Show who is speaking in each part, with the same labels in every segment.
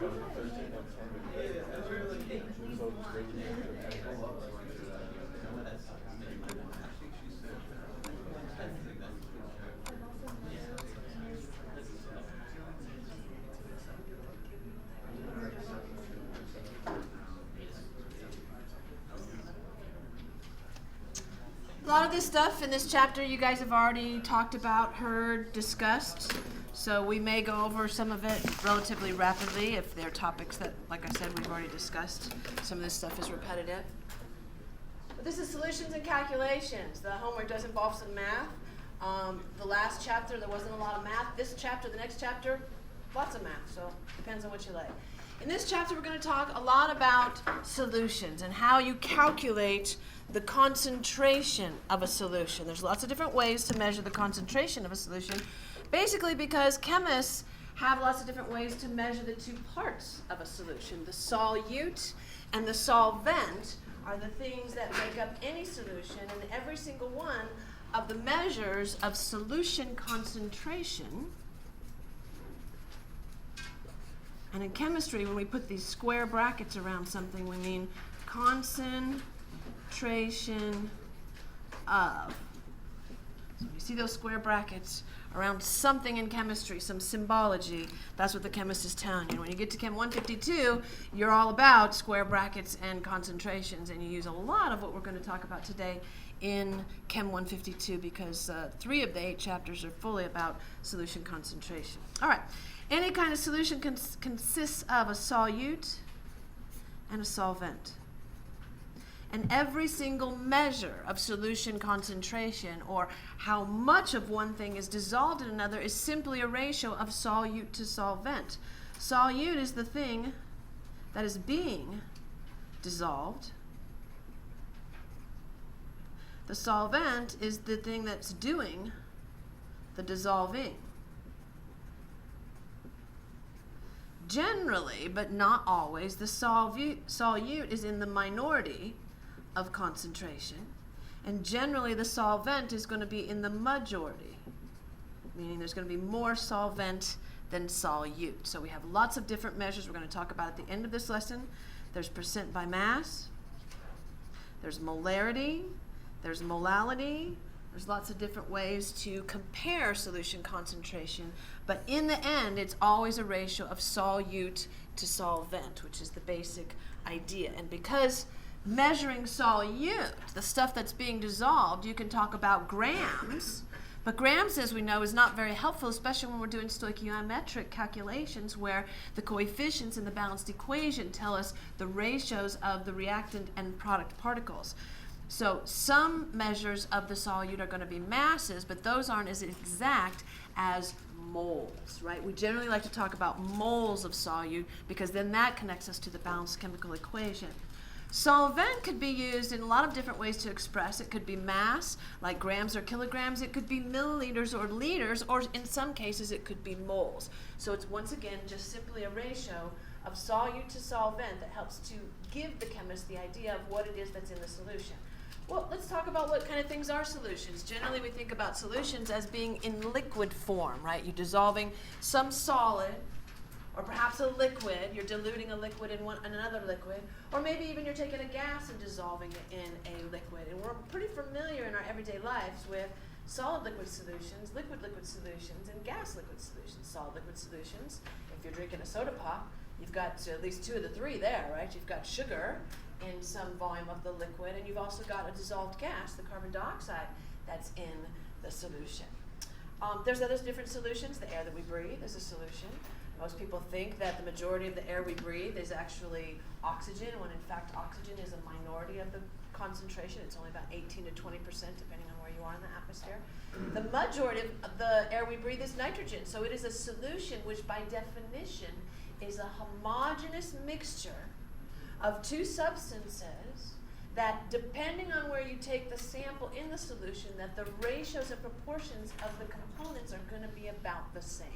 Speaker 1: A lot of this stuff in this chapter you guys have already talked about, heard, discussed. So we may go over some of it relatively rapidly if they're topics that, like I said, we've already discussed. Some of this stuff is repetitive. But this is solutions and calculations. The homework does involve some math. The last chapter, there wasn't a lot of math. This chapter, the next chapter, lots of math. So depends on what you like. In this chapter, we're going to talk a lot about solutions and how you calculate the concentration of a solution. There's lots of different ways to measure the concentration of a solution, basically because chemists have lots of different ways to measure the two parts of a solution. The solute and the solvent are the things that make up any solution, and every single one of the measures of solution concentration. And in chemistry, when we put these square brackets around something, we mean concentration of. So you see those square brackets around something in chemistry, some symbology, that's what the chemist is telling you. When you get to Chem 152, you're all about square brackets and concentrations, and you use a lot of what we're going to talk about today in Chem 152 because 3 of the 8 chapters are fully about solution concentration. All right. Any kind of solution consists of a solute and a solvent. And every single measure of solution concentration, or how much of one thing is dissolved in another, is simply a ratio of solute to solvent. Solute is the thing that is being dissolved. The solvent is the thing that's doing the dissolving. Generally, but not always, the solute is in the minority of concentration, and generally the solvent is going to be in the majority, meaning there's going to be more solvent than solute. So we have lots of different measures we're going to talk about at the end of this lesson. There's percent by mass, there's molarity, there's molality. There's lots of different ways to compare solution concentration, but in the end, it's always a ratio of solute to solvent, which is the basic idea. And because measuring solute, the stuff that's being dissolved, you can talk about grams, but grams, as we know, is not very helpful, especially when we're doing stoichiometric calculations where the coefficients in the balanced equation tell us the ratios of the reactant and product particles. So some measures of the solute are going to be masses, but those aren't as exact as moles, right? We generally like to talk about moles of solute because then that connects us to the balanced chemical equation. Solvent could be used in a lot of different ways to express. It could be mass, like grams or kilograms. It could be milliliters or liters, or in some cases it could be moles. So it's once again just simply a ratio of solute to solvent that helps to give the chemist the idea of what it is that's in the solution. Well, let's talk about what kind of things are solutions. Generally, we think about solutions as being in liquid form, right? You're dissolving some solid, or perhaps a liquid. You're diluting a liquid in another liquid, or maybe even you're taking a gas and dissolving it in a liquid. And we're pretty familiar in our everyday lives with solid liquid solutions, liquid solutions, and gas liquid solutions. Solid liquid solutions, if you're drinking a soda pop, you've got at least 2 of the 3 there, right? You've got sugar in some volume of the liquid, and you've also got a dissolved gas, the carbon dioxide, that's in the solution. There's other different solutions. The air that we breathe is a solution. Most people think that the majority of the air we breathe is actually oxygen, when in fact oxygen is a minority of the concentration. It's only about 18 to 20%, depending on where you are in the atmosphere. The majority of the air we breathe is nitrogen, so it is a solution which by definition is a homogeneous mixture of 2 substances that, depending on where you take the sample in the solution, that the ratios and proportions of the components are going to be about the same.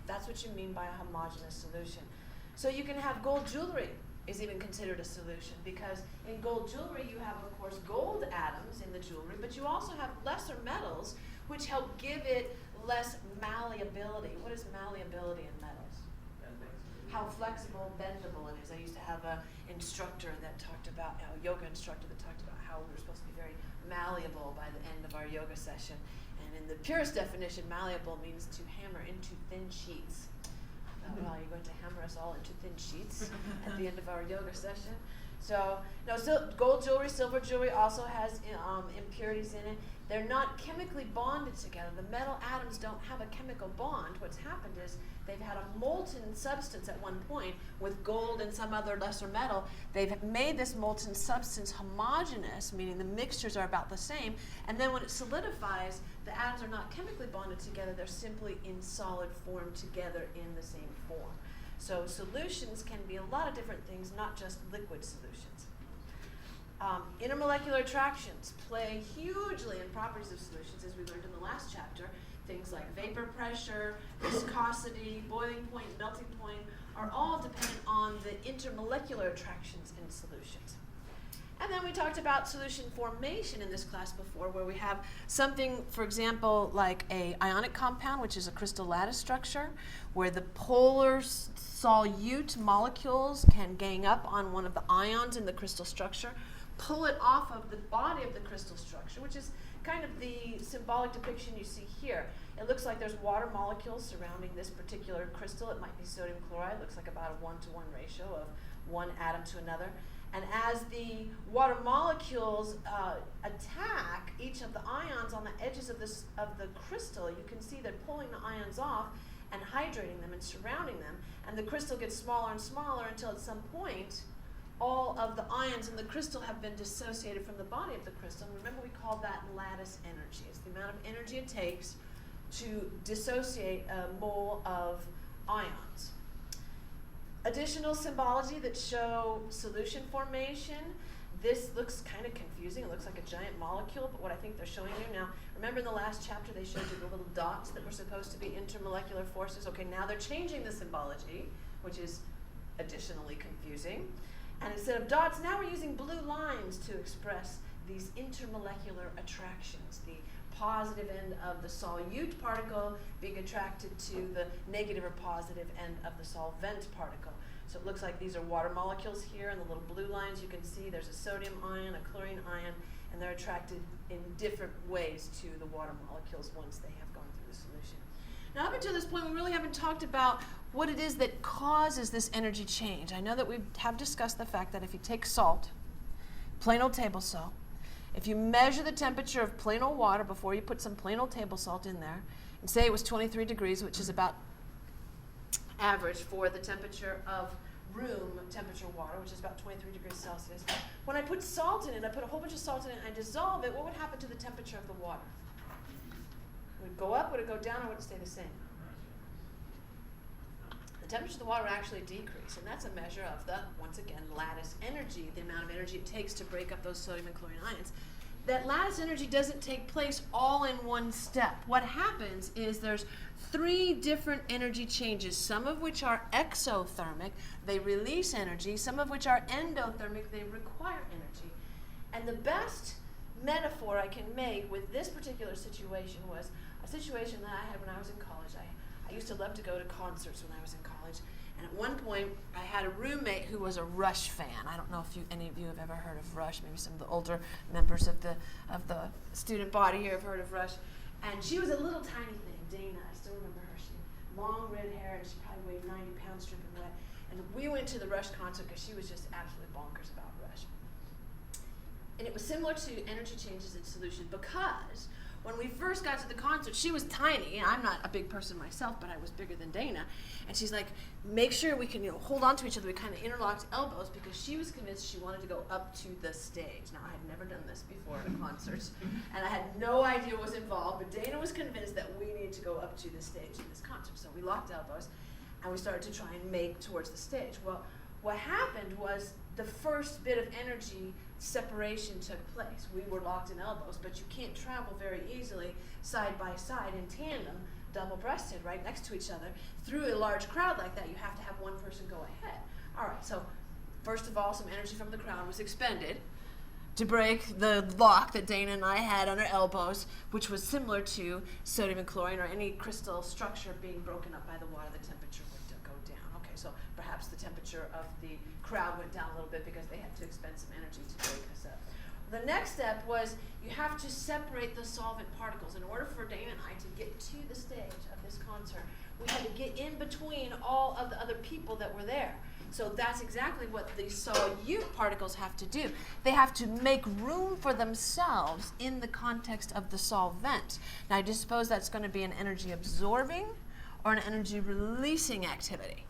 Speaker 1: That's what you mean by a homogeneous solution. So you can have gold jewelry is even considered a solution, because in gold jewelry you have, of course, gold atoms in the jewelry, but you also have lesser metals which help give it less malleability. What is malleability in metals? how flexible, bendable it is. I used to have a instructor that talked about, a yoga instructor that talked about how we were supposed to be very malleable by the end of our yoga session. And in the purest definition, malleable means to hammer into thin sheets. Well, you're going to hammer us all into thin sheets at the end of our yoga session. So, no, gold jewelry, silver jewelry also has impurities in it. They're not chemically bonded together. The metal atoms don't have a chemical bond. What's happened is they've had a molten substance at one point with gold and some other lesser metal. They've made this molten substance homogeneous, meaning the mixtures are about the same. And then when it solidifies, the atoms are not chemically bonded together. They're simply in solid form together in the same form. So solutions can be a lot of different things, not just liquid solutions. Intermolecular attractions play hugely in properties of solutions, as we learned in the last chapter. Things like vapor pressure, viscosity, boiling point, melting point are all dependent on the intermolecular attractions in solutions. And then we talked about solution formation in this class before, where we have something, for example, like a ionic compound, which is a crystal lattice structure, where the polar solute molecules can gang up on one of the ions in the crystal structure, pull it off of the body of the crystal structure, which is kind of the symbolic depiction you see here. It looks like there's water molecules surrounding this particular crystal. It might be sodium chloride. It looks like about a 1-to-1 ratio of one atom to another. And as the water molecules attack each of the ions on the edges of the crystal, you can see they're pulling the ions off and hydrating them and surrounding them. And the crystal gets smaller and smaller until at some point all of the ions in the crystal have been dissociated from the body of the crystal. And remember, we called that lattice energy. It's the amount of energy it takes to dissociate a mole of ions. Additional symbology that show solution formation. This looks kind of confusing. It looks like a giant molecule, but what I think they're showing you now, remember in the last chapter they showed you the little dots that were supposed to be intermolecular forces? Okay, now they're changing the symbology, which is additionally confusing. And instead of dots, now we're using blue lines to express these intermolecular attractions. The positive end of the solute particle being attracted to the negative or positive end of the solvent particle. So it looks like these are water molecules here, and the little blue lines you can see, there's a sodium ion, a chlorine ion, and they're attracted in different ways to the water molecules once they have gone through the solution. Now up until this point, we really haven't talked about what it is that causes this energy change. I know that we have discussed the fact that if you take salt, plain old table salt, if you measure the temperature of plain old water before you put some plain old table salt in there, and say it was 23 degrees, which is about average for the temperature of room temperature water, which is about 23 degrees Celsius. When I put salt in it, I put a whole bunch of salt in it, and I dissolve it, what would happen to the temperature of the water? Would it go up, would it go down, or would it stay the same? The temperature of the water would actually decrease, and that's a measure of the, once again, lattice energy, the amount of energy it takes to break up those sodium and chlorine ions. That lattice energy doesn't take place all in one step. What happens is there's 3 different energy changes, some of which are exothermic, they release energy, some of which are endothermic, they require energy. And the best metaphor I can make with this particular situation was a situation that I had when I was in college. I used to love to go to concerts when I was in college, and at one point I had a roommate who was a Rush fan. I don't know if any of you have ever heard of Rush. Maybe some of the older members of the student body here have heard of Rush. And she was a little tiny thing, Dana. I still remember her. She had long red hair, and she probably weighed 90 pounds dripping wet. And we went to the Rush concert because she was just absolutely bonkers about Rush. And it was similar to energy changes in solution, because when we first got to the concert, she was tiny. I'm not a big person myself, but I was bigger than Dana. And she's like, make sure we can, hold on to each other. We kind of interlocked elbows, because she was convinced she wanted to go up to the stage. Now, I had never done this before at a concert, and I had no idea what was involved, but Dana was convinced that we needed to go up to the stage in this concert. So we locked elbows, and we started to try and make towards the stage. Well, what happened was the first bit of energy separation took place. We were locked in elbows, but you can't travel very easily side by side in tandem, double-breasted, right next to each other. Through a large crowd like that, you have to have one person go ahead. All right, so first of all, some energy from the crowd was expended to break the lock that Dana and I had on our elbows, which was similar to sodium and chlorine or any crystal structure being broken up by the water. The temperature would go down. Okay, So perhaps the temperature of the crowd went down a little bit because they had to expend some energy to break us up. The next step was you have to separate the solvent particles. In order for Dana and I to get to the stage of this concert, we had to get in between all of the other people that were there. So that's exactly what the solute particles have to do. They have to make room for themselves in the context of the solvent. Now, I just suppose that's going to be an energy absorbing or an energy releasing activity,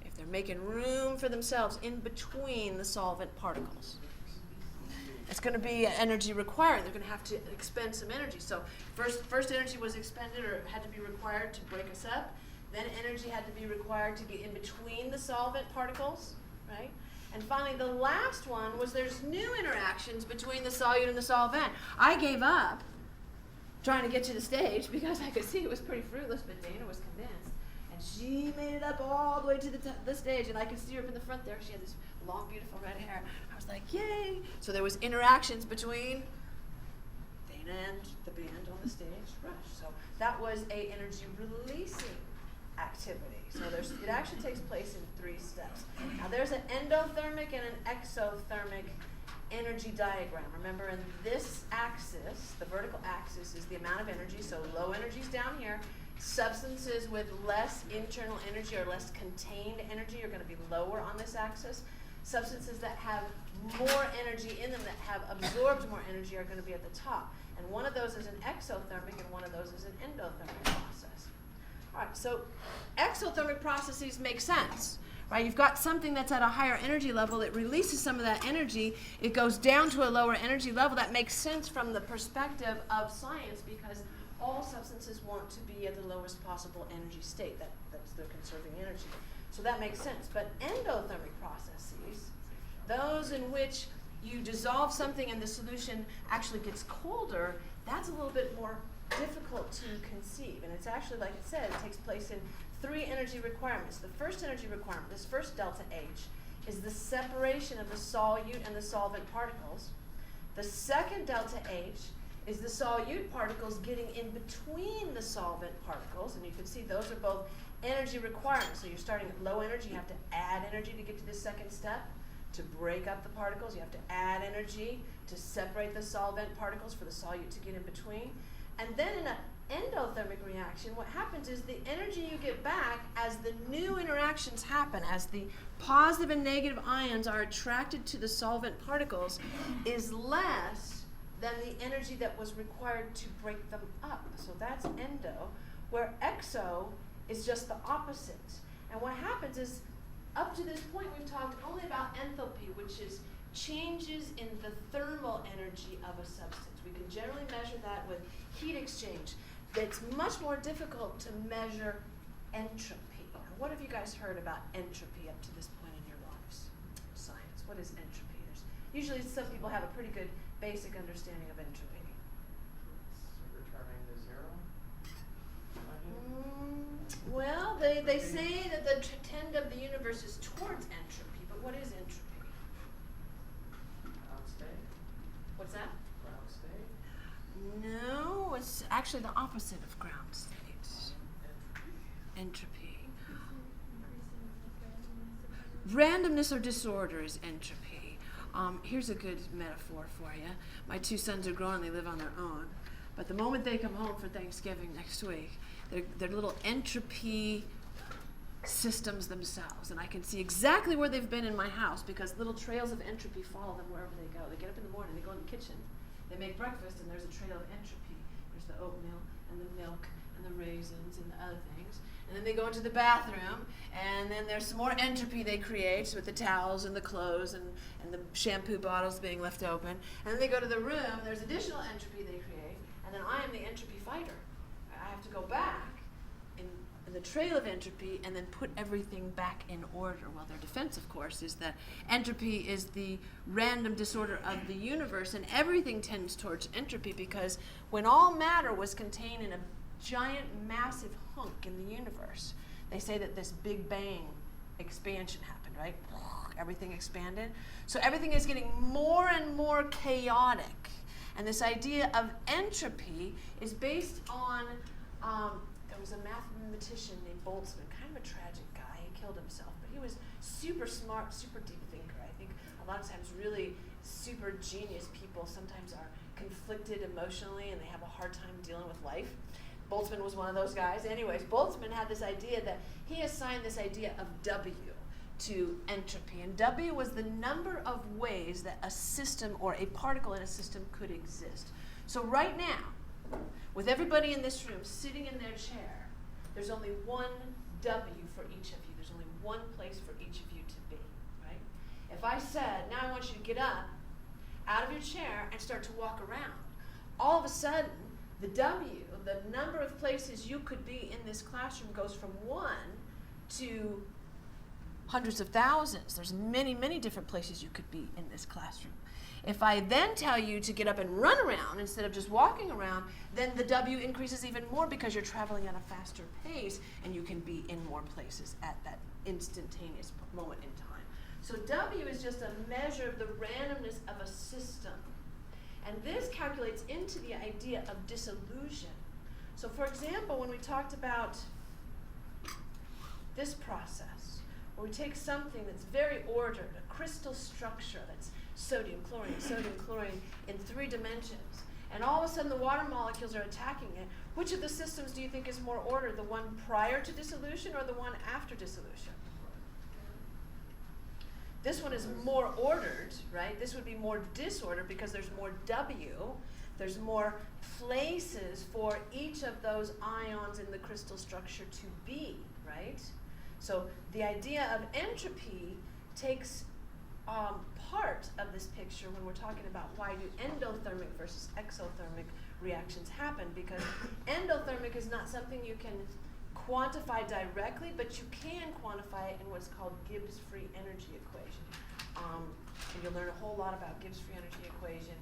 Speaker 1: if they're making room for themselves in between the solvent particles. It's going to be energy requiring. They're going to have to expend some energy. So first energy was expended or had to be required to break us up. Then energy had to be required to get in between the solvent particles, right? And finally, the last one was there's new interactions between the solute and the solvent. I gave up trying to get to the stage because I could see it was pretty fruitless, but Dana was convinced. And she made it up all the way to the stage, and I could see her up in the front there. She had this long, beautiful red hair. I was like, yay! So there was interactions between Dana and the band on the stage, Rush. So that was a energy releasing activity. So it actually takes place in 3 steps. Now there's an endothermic and an exothermic energy diagram. Remember, in this axis, the vertical axis is the amount of energy, so low energy is down here. Substances with less internal energy or less contained energy are going to be lower on this axis. Substances that have more energy in them, that have absorbed more energy, are going to be at the top. And one of those is an exothermic and one of those is an endothermic process. All right, so exothermic processes make sense, right? You've got something that's at a higher energy level. It releases some of that energy. It goes down to a lower energy level. That makes sense from the perspective of science because all substances want to be at the lowest possible energy state. That's they're conserving energy. So that makes sense. But endothermic processes, those in which you dissolve something and the solution actually gets colder, that's a little bit more difficult to conceive. And it's actually, like it said, it takes place in 3 energy requirements. The first energy requirement, this first delta H, is the separation of the solute and the solvent particles. The second delta H is the solute particles getting in between the solvent particles. And you can see those are both energy requirements. So you're starting at low energy. You have to add energy to get to the second step. To break up the particles, you have to add energy to separate the solvent particles for the solute to get in between. And then in an endothermic reaction, what happens is the energy you get back as the new interactions happen, as the positive and negative ions are attracted to the solvent particles, is less than the energy that was required to break them up. So that's endo, where exo is just the opposite. And what happens is, up to this point, we've talked only about enthalpy, which is changes in the thermal energy of a substance. We can generally measure that with heat exchange. It's much more difficult to measure entropy. Now, what have you guys heard about entropy up to this point in your lives? Science. What is entropy? Usually some people have a pretty good basic understanding of entropy.
Speaker 2: It's returning to zero?
Speaker 1: Well, they say that the trend of the universe is towards entropy, but what is entropy?
Speaker 2: Ground state?
Speaker 1: What's that?
Speaker 2: Ground state?
Speaker 1: No, it's actually the opposite of ground state. Entropy. Randomness or disorder is entropy. Here's a good metaphor for you. My 2 sons are grown, they live on their own. But the moment they come home for Thanksgiving next week, they're little entropy systems themselves. And I can see exactly where they've been in my house because little trails of entropy follow them wherever they go. They get up in the morning, they go in the kitchen, they make breakfast, and there's a trail of entropy. There's the oatmeal and the milk and the raisins and the other things. And then they go into the bathroom, and then there's some more entropy they create with the towels and the clothes and the shampoo bottles being left open. And then they go to the room, there's additional entropy they create, and then I am the entropy fighter. I have to go back in the trail of entropy and then put everything back in order. Well, their defense, of course, is that entropy is the random disorder of the universe, and everything tends towards entropy because when all matter was contained in a giant, massive hunk in the universe, they say that this Big Bang expansion happened, right? Everything expanded. So everything is getting more and more chaotic. And this idea of entropy is based on, there was a mathematician named Boltzmann, kind of a tragic guy. He killed himself, but he was super smart, super deep thinker. I think a lot of times really super genius people sometimes are conflicted emotionally and they have a hard time dealing with life. Boltzmann was one of those guys. Anyways, Boltzmann had this idea that he assigned this idea of W to entropy. And W was the number of ways that a system or a particle in a system could exist. So right now, with everybody in this room sitting in their chair, there's only one W for each of you. There's only one place for each of you to be, right? If I said, now I want you to get up out of your chair and start to walk around, all of a sudden, the W, the number of places you could be in this classroom goes from 1 to hundreds of thousands. There's many, many different places you could be in this classroom. If I then tell you to get up and run around instead of just walking around, then the W increases even more because you're traveling at a faster pace and you can be in more places at that instantaneous moment in time. So W is just a measure of the randomness of a system. And this calculates into the idea of dissolution. So for example, when we talked about this process, where we take something that's very ordered, a crystal structure that's sodium, chlorine in 3 dimensions, and all of a sudden the water molecules are attacking it, which of the systems do you think is more ordered, the one prior to dissolution or the one after dissolution? This one is more ordered, right? This would be more disordered because there's more W. There's more places for each of those ions in the crystal structure to be, right? So the idea of entropy takes part of this picture when we're talking about why do endothermic versus exothermic reactions happen, because endothermic is not something you can quantify directly, but you can quantify it in what's called Gibbs free energy equation. And you'll learn a whole lot about Gibbs free energy equation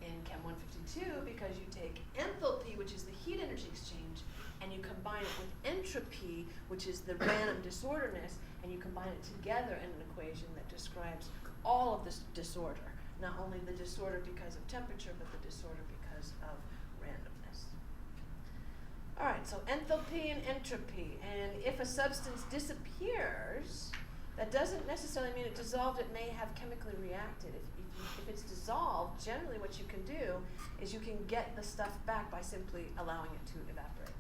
Speaker 1: in Chem 152 because you take enthalpy, which is the heat energy exchange, and you combine it with entropy, which is the random disorderness, and you combine it together in an equation that describes all of this disorder, not only the disorder because of temperature, but the disorder because of randomness. All right, so enthalpy and entropy. And if a substance disappears, that doesn't necessarily mean it dissolved. It may have chemically reacted. If it's dissolved, generally what you can do is you can get the stuff back by simply allowing it to evaporate.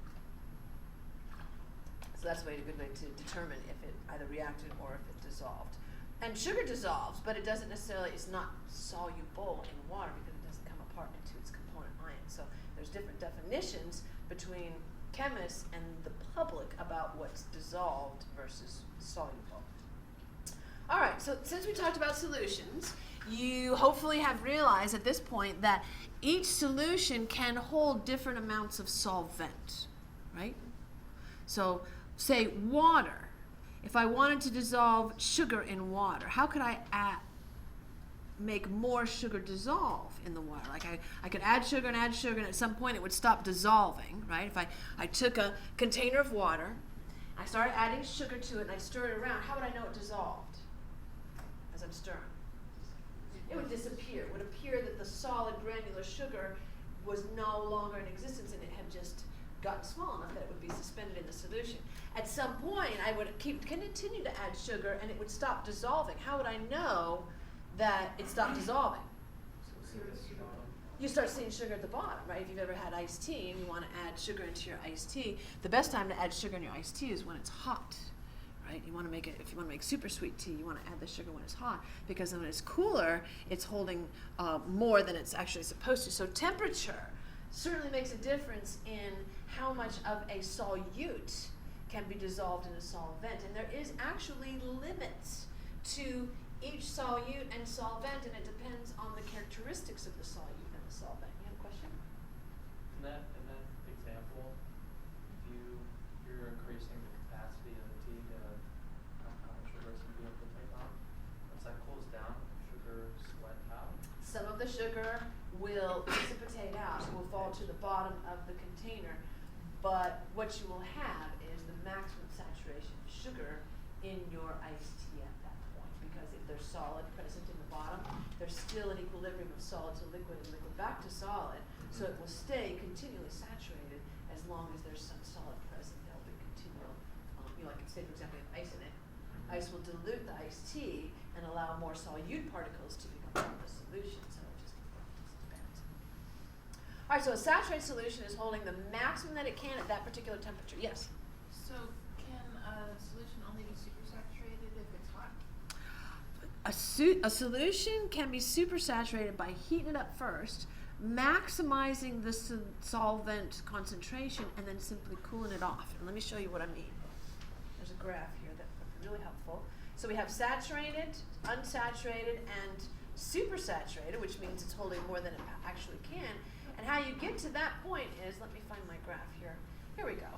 Speaker 1: So that's a good way to determine if it either reacted or if it dissolved. And sugar dissolves, but it doesn't necessarily, it's not soluble in water because it doesn't come apart into its component ions. So there's different definitions between chemists and the public about what's dissolved versus soluble. All right, so since we talked about solutions, you hopefully have realized at this point that each solution can hold different amounts of solvent, right? So say water. If I wanted to dissolve sugar in water, how could I make more sugar dissolve in the water? Like I could add sugar, and at some point it would stop dissolving, right? If I took a container of water, I started adding sugar to it, and I stirred it around, how would I know it dissolved as I'm stirring? It would disappear. It would appear that the solid granular sugar was no longer in existence, and it had just gotten small enough that it would be suspended in the solution. At some point, I would continue to add sugar, and it would stop dissolving. How would I know that it stopped dissolving? You start seeing sugar at the bottom, right? If you've ever had iced tea and you want to add sugar into your iced tea, the best time to add sugar in your iced tea is when it's hot, right? You want to make it, if you want to make super sweet tea, you want to add the sugar when it's hot, because when it's cooler, it's holding more than it's actually supposed to. So temperature certainly makes a difference in how much of a solute can be dissolved in a solvent. And there is actually limits to each solute and solvent, and it depends on the characteristics of the solute and the solvent. You have a question?
Speaker 2: In that example, if you're increasing the capacity of the tea to how much sugar it's going to be able to take on, once that cools down, sugar sweat out.
Speaker 1: Some of the sugar will precipitate out, so will fall to the bottom of the container. But what you will have is the maximum saturation of sugar in your iced tea at that point. Because if there's solid present in the bottom, there's still an equilibrium of solid to liquid and liquid back to solid. So it will stay continually saturated as long as there's some solid present. There will be continual say for example you have ice in it, ice will dilute the iced tea and allow more solute particles to become part of the solution, so it just depends. All right, so a saturated solution is holding the maximum that it can at that particular temperature. Yes?
Speaker 3: So can a solution only be supersaturated if it's hot?
Speaker 1: A solution can be supersaturated by heating it up first, maximizing the solvent concentration, and then simply cooling it off. And let me show you what I mean. There's a graph here that would be really helpful. So we have saturated, unsaturated, and supersaturated, which means it's holding more than it actually can. And how you get to that point is, let me find my graph here. Here we go.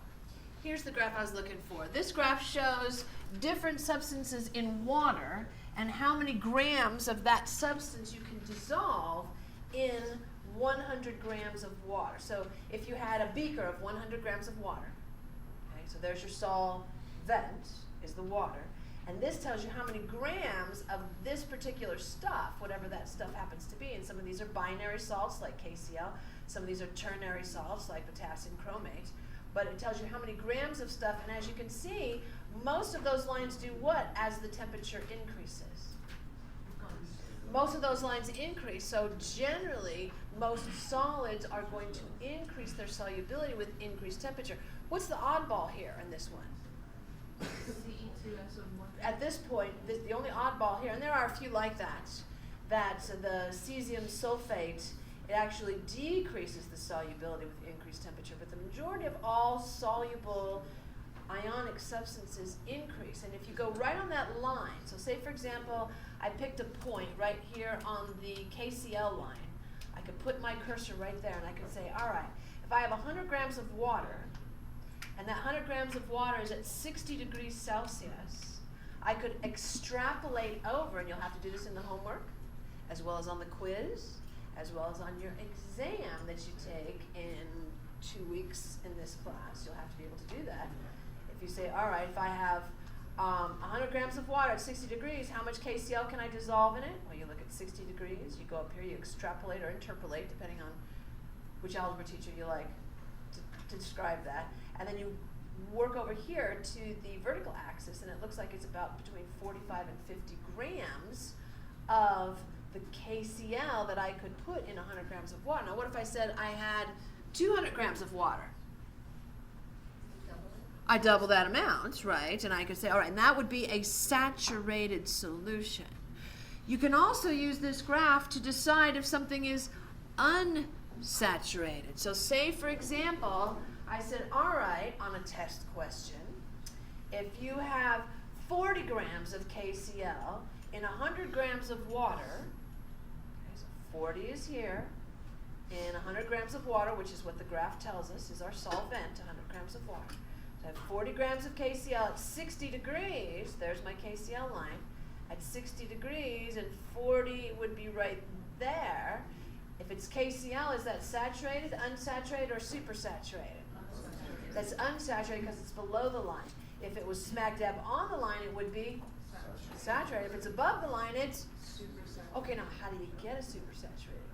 Speaker 1: Here's the graph I was looking for. This graph shows different substances in water and how many grams of that substance you can dissolve in 100 grams of water. So if you had a beaker of 100 grams of water, okay, so there's your solvent, is the water, and this tells you how many grams of this particular stuff, whatever that stuff happens to be, and some of these are binary salts like KCl, some of these are ternary salts like potassium chromate, but it tells you how many grams of stuff, and as you can see, most of those lines do what as the temperature increases? Most of those lines increase, so generally most solids are going to increase their solubility with increased temperature. What's the oddball here in this one?
Speaker 3: Ce2SO4.
Speaker 1: At this point, the only oddball here, and there are a few like that the cesium sulfate, it actually decreases the solubility with increased temperature, but the majority of all soluble ionic substances increase. And if you go right on that line, so say for example, I picked a point right here on the KCl line. I could put my cursor right there and I could say, all right, if I have 100 grams of water, and that 100 grams of water is at 60 degrees Celsius, I could extrapolate over, and you'll have to do this in the homework, as well as on the quiz, as well as on your exam that you take in 2 weeks in this class. You'll have to be able to do that. If you say, all right, if I have 100 grams of water at 60 degrees, how much KCl can I dissolve in it? Well, you look at 60 degrees, you go up here, you extrapolate or interpolate, depending on which algebra teacher you like to describe that. And then you work over here to the vertical axis, and it looks like it's about between 45 and 50 grams of the KCl that I could put in 100 grams of water. Now, what if I said I had 200 grams of water? I double that amount, right? And I could say, all right, and that would be a saturated solution. You can also use this graph to decide if something is unsaturated. So say, for example, I said, all right, on a test question, if you have 40 grams of KCl in 100 grams of water, okay, so 40 is here, in 100 grams of water, which is what the graph tells us is our solvent, 100 grams of water. So I have 40 grams of KCl at 60 degrees, there's my KCl line, at 60 degrees, and 40 would be right there. If it's KCl, is that saturated, unsaturated, or supersaturated? That's unsaturated because it's below the line. If it was smack dab on the line, it would be saturated. If it's above the line, it's supersaturated. Okay, now how do you get a supersaturated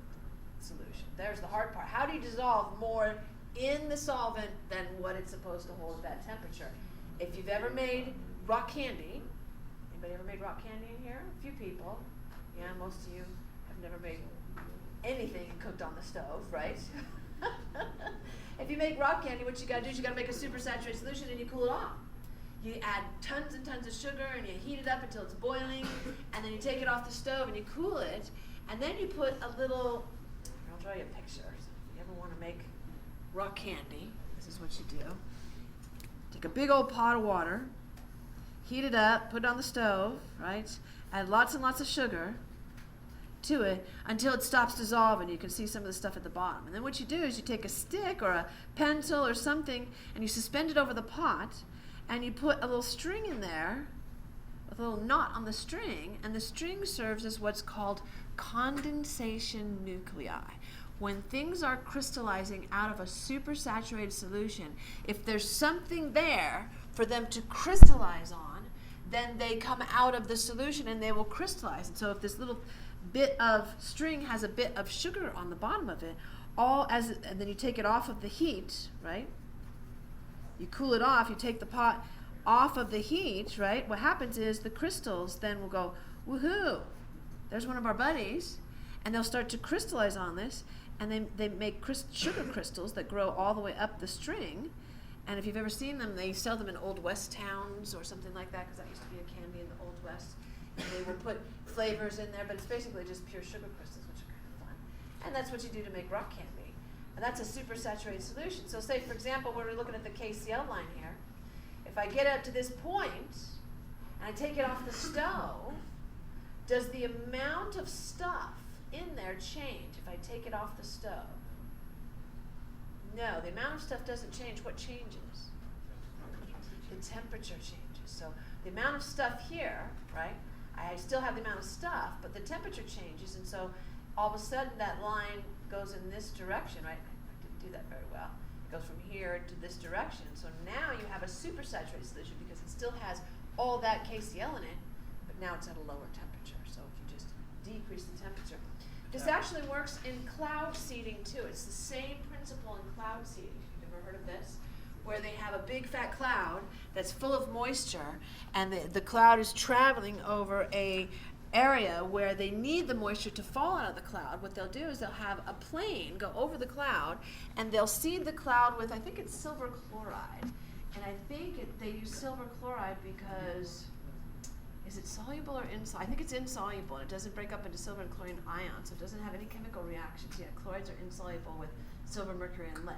Speaker 1: solution? There's the hard part. How do you dissolve more in the solvent than what it's supposed to hold at that temperature? If you've ever made rock candy, anybody ever made rock candy in here? A few people. Yeah, most of you have never made anything cooked on the stove, right? If you make rock candy, what you gotta do is you gotta make a supersaturated solution and you cool it off. You add tons and tons of sugar and you heat it up until it's boiling, and then you take it off the stove and you cool it, and then you put a little, I'll draw you a picture. So if you ever want to make rock candy, this is what you do. Take a big old pot of water, heat it up, put it on the stove, right? Add lots and lots of sugar to it until it stops dissolving. You can see some of the stuff at the bottom. And then what you do is you take a stick or a pencil or something and you suspend it over the pot and you put a little string in there with a little knot on the string, and the string serves as what's called condensation nuclei. When things are crystallizing out of a supersaturated solution, if there's something there for them to crystallize on, then they come out of the solution and they will crystallize. And so if this little bit of string has a bit of sugar on the bottom of it, and then you take it off of the heat, right? You cool it off, you take the pot off of the heat, right, what happens is the crystals then will go, woohoo, there's one of our buddies, and they'll start to crystallize on this, and they make sugar crystals that grow all the way up the string. And if you've ever seen them, they sell them in Old West towns or something like that, because that used to be a candy in the Old West. And they will put flavors in there, but it's basically just pure sugar crystals, which are kind of fun. And that's what you do to make rock candy. And that's a super saturated solution. So say, for example, when we're looking at the KCl line here, if I get up to this point, and I take it off the stove, does the amount of stuff in there change if I take it off the stove? No, the amount of stuff doesn't change. What changes? The temperature changes. So the amount of stuff here, right? I still have the amount of stuff, but the temperature changes, and so all of a sudden that line goes in this direction, right? I didn't do that very well. It goes from here to this direction. So now you have a supersaturated solution because it still has all that KCl in it, but now it's at a lower temperature. So if you just decrease the temperature. This actually works in cloud seeding too. It's the same principle in cloud seeding. If you've ever heard of this, where they have a big fat cloud that's full of moisture, and the cloud is traveling over a area where they need the moisture to fall out of the cloud. What they'll do is they'll have a plane go over the cloud, and they'll seed the cloud with, I think it's silver chloride. And I think they use silver chloride because, is it soluble or insoluble? I think it's insoluble, and it doesn't break up into silver and chlorine ions, so it doesn't have any chemical reactions yet. Chlorides are insoluble with silver, mercury, and lead.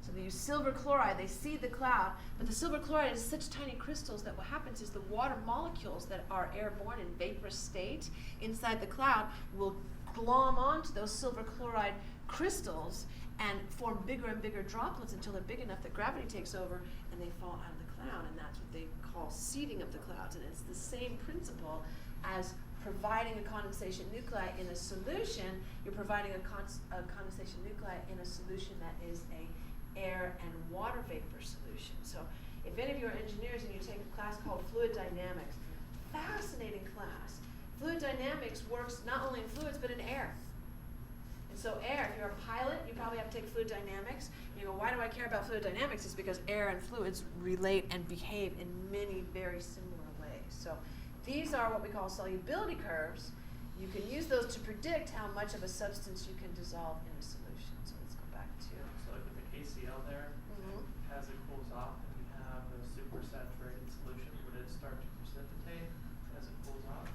Speaker 1: So they use silver chloride, they seed the cloud, but the silver chloride is such tiny crystals that what happens is the water molecules that are airborne in vaporous state inside the cloud will glom onto those silver chloride crystals and form bigger and bigger droplets until they're big enough that gravity takes over and they fall out of the cloud, and that's what they call seeding of the clouds. And it's the same principle as providing a condensation nuclei in a solution. You're providing a condensation nuclei in a solution that is a air and water vapor solution. So if any of you are engineers and you take a class called fluid dynamics, fascinating class. Fluid dynamics works not only in fluids but in air. And so air, if you're a pilot, you probably have to take fluid dynamics. You go, why do I care about fluid dynamics? It's because air and fluids relate and behave in many very similar ways. So these are what we call solubility curves. You can use those to predict how much of a substance you can dissolve in a solution. So let's go back to.
Speaker 2: So like with the KCl there, as it cools off and you have a supersaturated solution, would it start to precipitate as it cools off?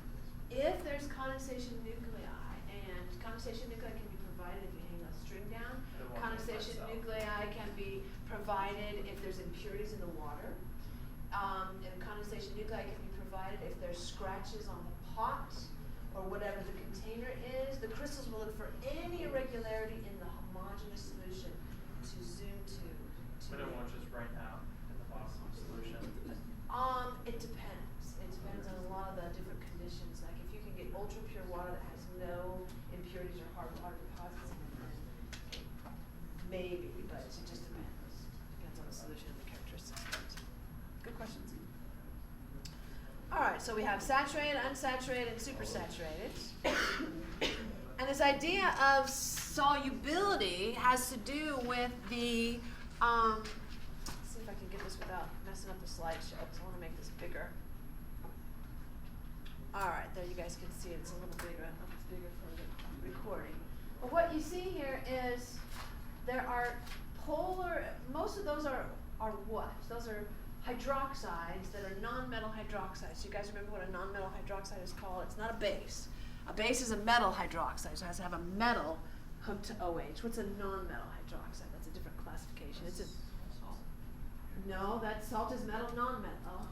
Speaker 1: If there's condensation nuclei, and condensation nuclei can be provided if you hang a string down.
Speaker 2: It won't
Speaker 1: Condensation
Speaker 2: move by itself.
Speaker 1: nuclei can be provided if there's impurities in the water. And condensation nuclei can be provided if there's scratches on the pot or whatever the container is. The crystals will look for any irregularity in the homogeneous solution to zoom to.
Speaker 2: But it won't just rain out in the bottom of the solution.
Speaker 1: It depends. It depends on a lot of the different conditions. Like if you can get ultra pure water that has no impurities or hard water deposits in it, then maybe, but it just depends. Depends on the solution and the characteristics. Good questions. All right, so we have saturated, unsaturated, and supersaturated. And this idea of solubility has to do with the, let's see if I can get this without messing up the slideshow, because I want to make this bigger. All right, there you guys can see it. It's a little bigger. I don't know if it's bigger for the recording. But what you see here is there are polar, most of those are what? Those are hydroxides that are non-metal hydroxides. You guys remember what a non-metal hydroxide is called? It's not a base. A base is a metal hydroxide, so it has to have a metal hooked to OH. What's a non-metal hydroxide? That's a different classification. It's a no, that salt is metal, non-metal.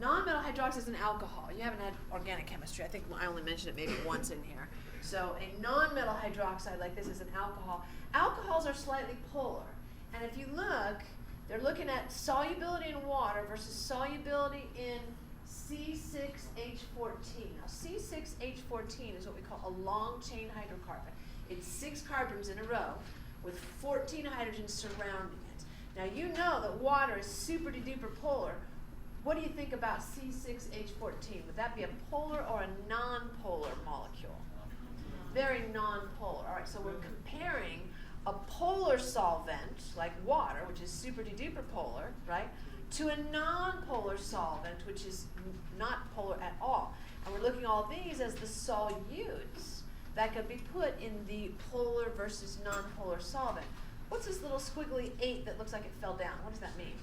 Speaker 1: Non-metal hydroxide is an alcohol. You haven't had organic chemistry. I think I only mentioned it maybe once in here. So a non-metal hydroxide like this is an alcohol. Alcohols are slightly polar. And if you look, they're looking at solubility in water versus solubility in C6H14. Now C6H14 is what we call a long chain hydrocarbon. It's 6 carbons in a row with 14 hydrogens surrounding it. Now you know that water is super duper polar. What do you think about C6H14? Would that be a polar or a non-polar molecule? Very non-polar. All right, so we're comparing a polar solvent, like water, which is super duper polar, right, to to a nonpolar solvent, which is not polar at all. And we're looking at all these as the solutes that could be put in the polar versus nonpolar solvent. What's this little squiggly 8 that looks like it fell down? What does that mean?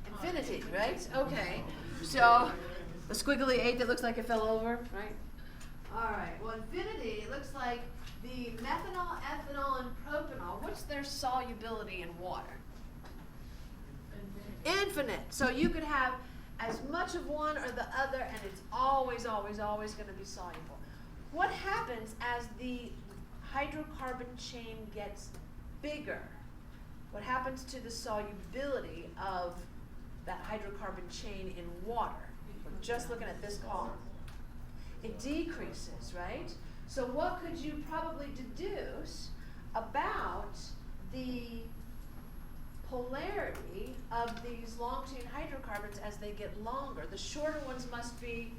Speaker 1: Infinity, right? Okay. So the squiggly 8 that looks like it fell over, right? All right. Well, infinity, it looks like the methanol, ethanol, and propanol. What's their solubility in water? Infinite. So you could have as much of one or the other, and it's always, always, always going to be soluble. What happens as the hydrocarbon chain gets bigger? What happens to the solubility of that hydrocarbon chain in water? We're just looking at this column. It decreases, right? So what could you probably deduce about the polarity of these long chain hydrocarbons as they get longer? The shorter ones must be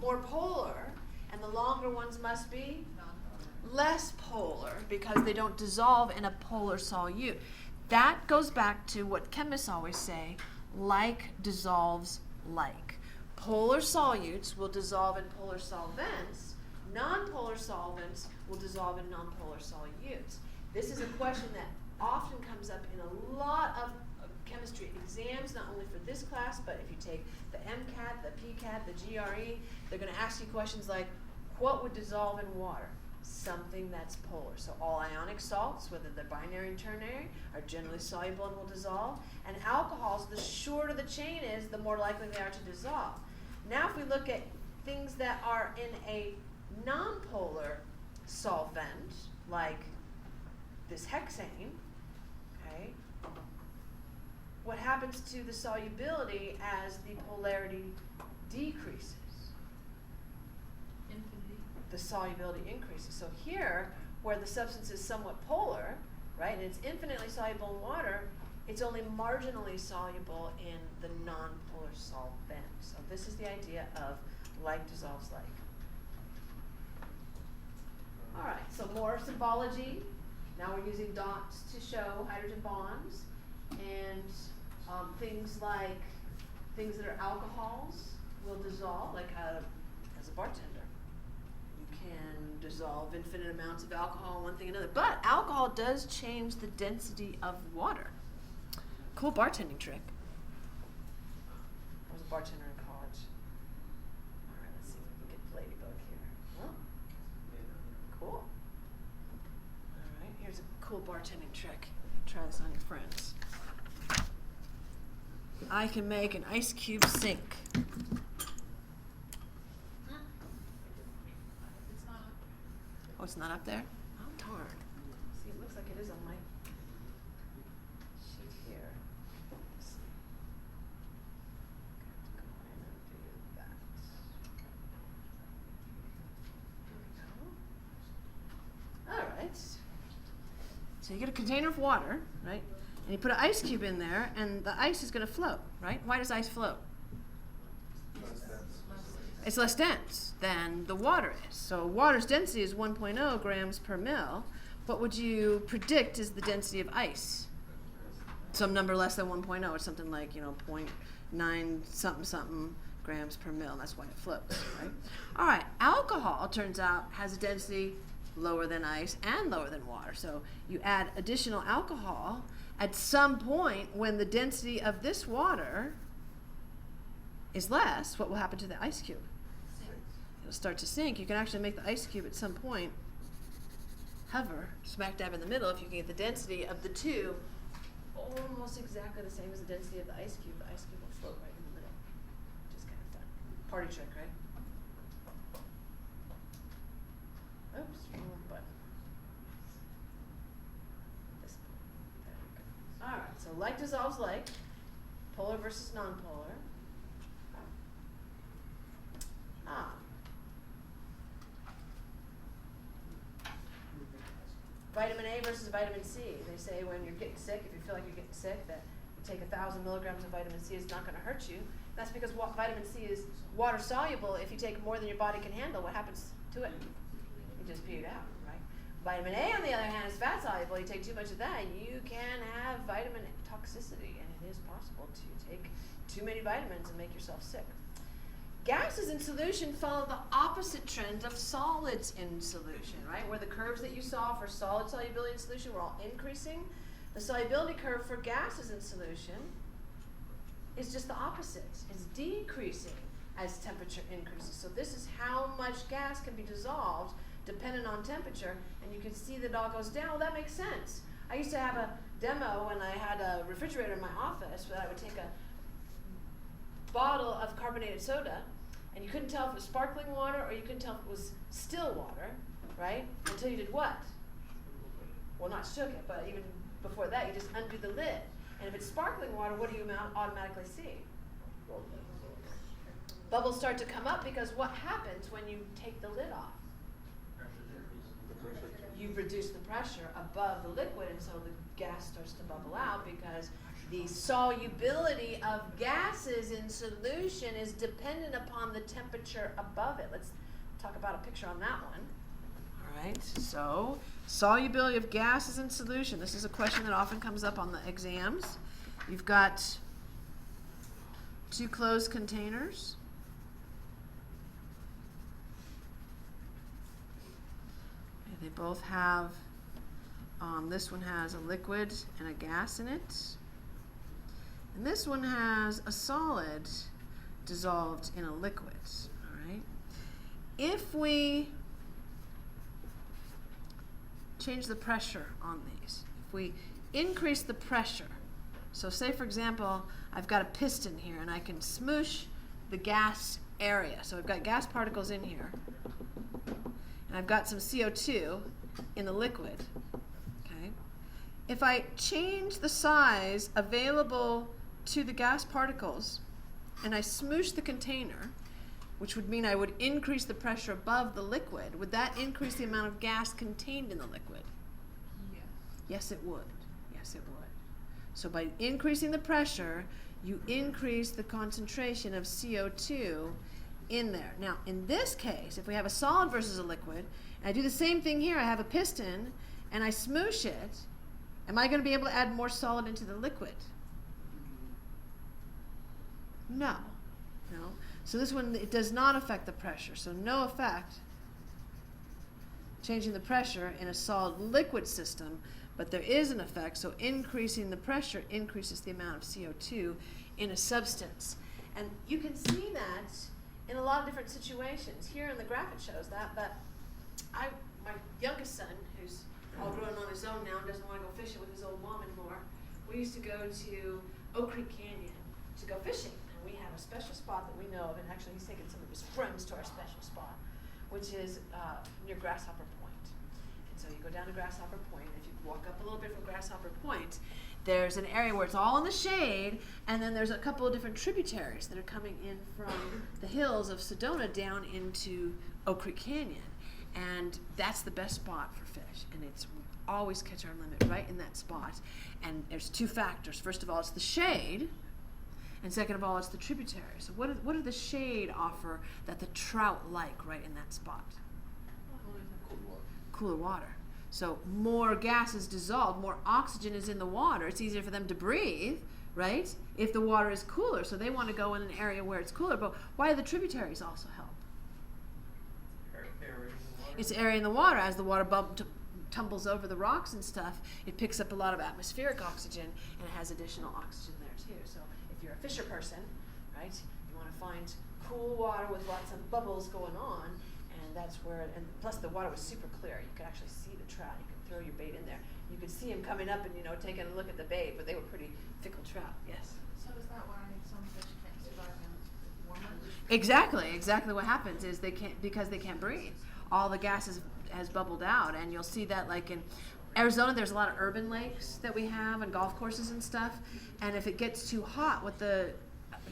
Speaker 1: more polar, and the longer ones must be less polar because they don't dissolve in a polar solute. That goes back to what chemists always say, like dissolves like. Polar solutes will dissolve in polar solvents. Nonpolar solvents will dissolve in nonpolar solutes. This is a question that often comes up in a lot of chemistry exams, not only for this class, but if you take the MCAT, the PCAT, the GRE, they're going to ask you questions like, what would dissolve in water? Something that's polar. So all ionic salts, whether they're binary and ternary, are generally soluble and will dissolve. And alcohols, the shorter the chain is, the more likely they are to dissolve. Now if we look at things that are in a nonpolar solvent, like this hexane, okay, what happens to the solubility as the polarity decreases?
Speaker 3: Infinity.
Speaker 1: The solubility increases. So here, where the substance is somewhat polar, right, and it's infinitely soluble in water, it's only marginally soluble in the nonpolar solvent. So this is the idea of like dissolves like. All right, so more symbology. Now we're using dots to show hydrogen bonds, and things that are alcohols will dissolve, like as a bartender. You can dissolve infinite amounts of alcohol in one thing or another. But alcohol does change the density of water. Cool bartending trick. I was a bartender in college. All right, let's see if we can get Ladybug here. Well, cool. All right, here's a cool bartending trick. Try this on your friends. I can make an ice cube sink.
Speaker 3: It's not up there.
Speaker 1: Oh, it's not up there? Oh, darn. See, it looks like it is on my sheet here. Let's see. Got to go in and do that. Here we go. All right. So you get a container of water, right? And you put an ice cube in there, and the ice is going to float, right? Why does ice float? It's less dense than the water is. So water's density is 1.0 grams per mil. What would you predict is the density of ice? Some number less than 1.0. It's something like, 0.9 something something grams per mil. That's why it floats, right? All right, alcohol, turns out, has a density lower than ice and lower than water. So you add additional alcohol. At some point, when the density of this water is less, what will happen to the ice cube? It'll start to sink. You can actually make the ice cube at some point hover smack dab in the middle if you can get the density of the two almost exactly the same as the density of the ice cube. The ice cube will float right in the middle, which is kind of fun. Party trick, right? Oops, wrong button. This button. There we go. All right, so like dissolves like, polar versus nonpolar. Vitamin A versus vitamin C. They say when you're getting sick, if you feel like you're getting sick, that you take 1,000 milligrams of vitamin C, it's not going to hurt you. That's because vitamin C is water soluble. If you take more than your body can handle, what happens to it? You just pee it out, right? Vitamin A, on the other hand, is fat soluble. You take too much of that, you can have vitamin toxicity, and it is possible to take too many vitamins and make yourself sick. Gases in solution follow the opposite trend of solids in solution, right? Where the curves that you saw for solid solubility in solution were all increasing, the solubility curve for gases in solution is just the opposite. It's decreasing as temperature increases. So this is how much gas can be dissolved dependent on temperature, and you can see that it all goes down. Well, that makes sense. I used to have a demo when I had a refrigerator in my office where I would take a bottle of carbonated soda, and you couldn't tell if it was sparkling water or you couldn't tell if it was still water, right? Until you did what? Well, not shook it, but even before that, you just undo the lid. And if it's sparkling water, what do you automatically see? Bubbles start to come up because what happens when you take the lid off? You've reduced the pressure above the liquid, and so the gas starts to bubble out because the solubility of gases in solution is dependent upon the temperature above it. Let's talk about a picture on that one. All right, so solubility of gases in solution. This is a question that often comes up on the exams. You've got two closed containers. They both have, this one has a liquid and a gas in it. And this one has a solid dissolved in a liquid, all right? If we change the pressure on these, if we increase the pressure, so say for example, I've got a piston here and I can smoosh the gas area. So I've got gas particles in here. And I've got some CO2 in the liquid, okay? If I change the size available to the gas particles and I smoosh the container, which would mean I would increase the pressure above the liquid, would that increase the amount of gas contained in the liquid?
Speaker 3: Yes.
Speaker 1: Yes, it would. Yes, it would. So by increasing the pressure, you increase the concentration of CO2 in there. Now, in this case, if we have a solid versus a liquid, and I do the same thing here, I have a piston, and I smoosh it, am I going to be able to add more solid into the liquid? No. No. So this one, it does not affect the pressure, so no effect changing the pressure in a solid liquid system, but there is an effect, so increasing the pressure increases the amount of CO2 in a substance. And you can see that in a lot of different situations. Here in the graph it shows that, but my youngest son, who's all grown on his own now and doesn't want to go fishing with his old mom anymore, we used to go to Oak Creek Canyon to go fishing. And we have a special spot that we know of, and actually he's taken some of his friends to our special spot, which is near Grasshopper Point. And so you go down to Grasshopper Point, and if you walk up a little bit from Grasshopper Point, there's an area where it's all in the shade, and then there's a couple of different tributaries that are coming in from the hills of Sedona down into Oak Creek Canyon. And that's the best spot for fish, and it's always catch our limit right in that spot. And there's two factors. First of all, it's the shade, and second of all, it's the tributary. So what did the shade offer that the trout like right in that spot? Cooler water. So more gas is dissolved, more oxygen is in the water. It's easier for them to breathe, right? If the water is cooler. So they want to go in an area where it's cooler. But why do the tributaries also help? It's area in the water. As the water tumbles over the rocks and stuff, it picks up a lot of atmospheric oxygen, and it has additional oxygen there too. So if you're a fisher person, right, you want to find cool water with lots of bubbles going on, and that's where, and plus the water was super clear. You could actually see the trout. You could throw your bait in there. You could see them coming up and, taking a look at the bait, but they were pretty fickle trout. Yes?
Speaker 3: So is that why some fish can't survive in warmer?
Speaker 1: Exactly what happens is because they can't breathe. All the gas has bubbled out, and you'll see that like in Arizona, there's a lot of urban lakes that we have and golf courses and stuff, and if it gets too hot, what the